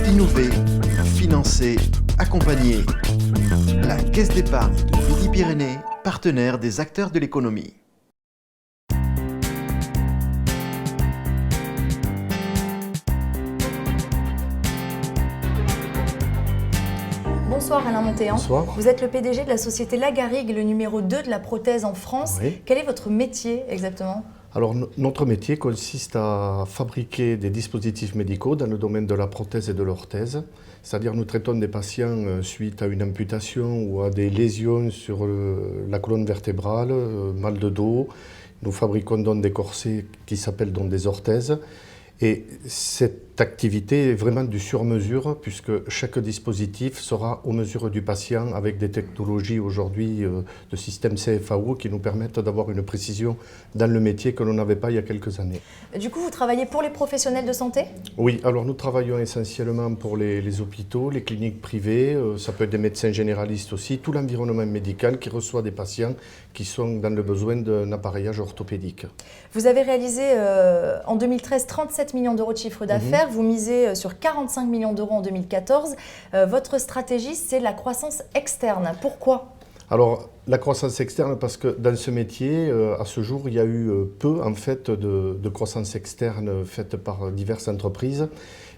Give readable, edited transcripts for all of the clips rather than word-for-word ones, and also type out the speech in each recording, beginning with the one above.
Innover, financer, accompagner. La Caisse d'épargne de Midi-Pyrénées, partenaire des acteurs de l'économie. Bonsoir Alain Montéan. Bonsoir. Vous êtes le PDG de la société Lagarigue, le numéro 2 de la prothèse en France. Oui. Quel est votre métier exactement ? Alors, notre métier consiste à fabriquer des dispositifs médicaux dans le domaine de la prothèse et de l'orthèse. C'est-à-dire nous traitons des patients suite à une amputation ou à des lésions sur la colonne vertébrale, mal de dos. Nous fabriquons donc des corsets qui s'appellent donc des orthèses. Et cette activité est vraiment du sur-mesure puisque chaque dispositif sera aux mesures du patient avec des technologies aujourd'hui de système CFAO qui nous permettent d'avoir une précision dans le métier que l'on n'avait pas il y a quelques années. Du coup, vous travaillez pour les professionnels de santé ? Oui, alors nous travaillons essentiellement pour les hôpitaux, les cliniques privées, ça peut être des médecins généralistes aussi, tout l'environnement médical qui reçoit des patients qui sont dans le besoin d'un appareillage orthopédique. Vous avez réalisé en 2013 37 millions d'euros de chiffre d'affaires, vous misez sur 45 millions d'euros en 2014. Votre stratégie, c'est la croissance externe. Pourquoi ? Alors, la croissance externe, parce que dans ce métier, à ce jour, il y a eu peu en fait, de croissance externe faite par diverses entreprises.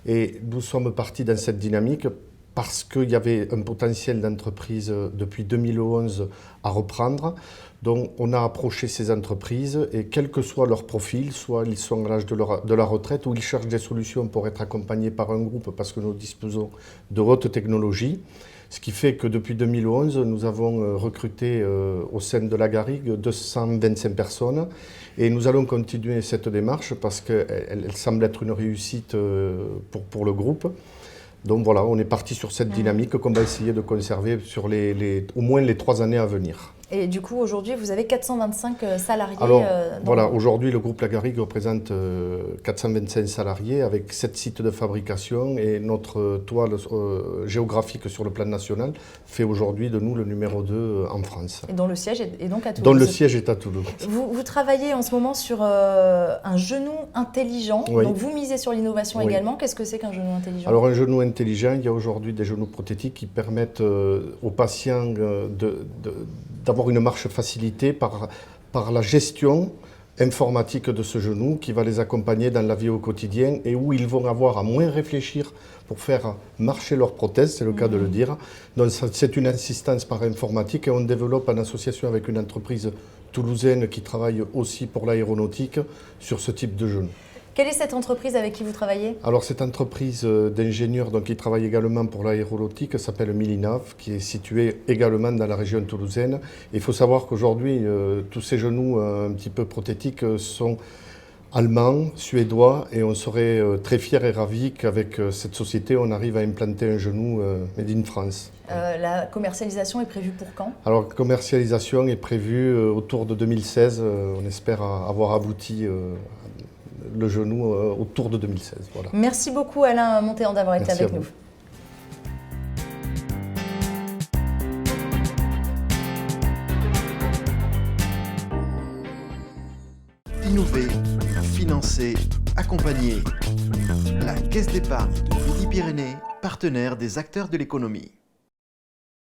Et nous sommes partis dans cette dynamique parce qu'il y avait un potentiel d'entreprise depuis 2011 à reprendre. Donc, on a approché ces entreprises et quel que soit leur profil, soit ils sont à l'âge de la retraite ou ils cherchent des solutions pour être accompagnés par un groupe parce que nous disposons de hautes technologies. Ce qui fait que depuis 2011, nous avons recruté au sein de Lagarigue 225 personnes et nous allons continuer cette démarche parce qu'elle semble être une réussite pour le groupe. Donc voilà, on est parti sur cette dynamique qu'on va essayer de conserver sur au moins les 3 années à venir. Et du coup, aujourd'hui, vous avez 425 salariés. Alors, voilà, aujourd'hui, le groupe Lagarigue représente 425 salariés avec 7 sites de fabrication et notre toile géographique sur le plan national fait aujourd'hui de nous le numéro 2 en France. Et dont le siège est donc à Toulouse. Dont le siège est à Toulouse. Vous travaillez en ce moment sur un genou intelligent. Oui. Donc vous misez sur l'innovation également. Qu'est-ce que c'est qu'un genou intelligent ? Alors un genou intelligent, il y a aujourd'hui des genoux prothétiques qui permettent aux patients d'avoir une marche facilitée par la gestion informatique de ce genou qui va les accompagner dans la vie au quotidien et où ils vont avoir à moins réfléchir pour faire marcher leur prothèse, c'est le cas de le dire. Donc c'est une assistance par informatique et on développe en association avec une entreprise toulousaine qui travaille aussi pour l'aéronautique sur ce type de genou. Quelle est cette entreprise avec qui vous travaillez ? Alors cette entreprise d'ingénieurs qui travaille également pour l'aéronautique s'appelle Milinav, qui est située également dans la région toulousaine. Il faut savoir qu'aujourd'hui, tous ces genoux un petit peu prothétiques sont allemands, suédois, et on serait très fiers et ravis qu'avec cette société, on arrive à implanter un genou made in France. La commercialisation est prévue pour quand ? Alors la commercialisation est prévue autour de 2016. On espère avoir abouti le genou autour de 2016. Voilà. Merci beaucoup Alain Montéan d'avoir été avec nous. Innover, financer, accompagner. La Caisse d'épargne de Midi-Pyrénées, partenaire des acteurs de l'économie.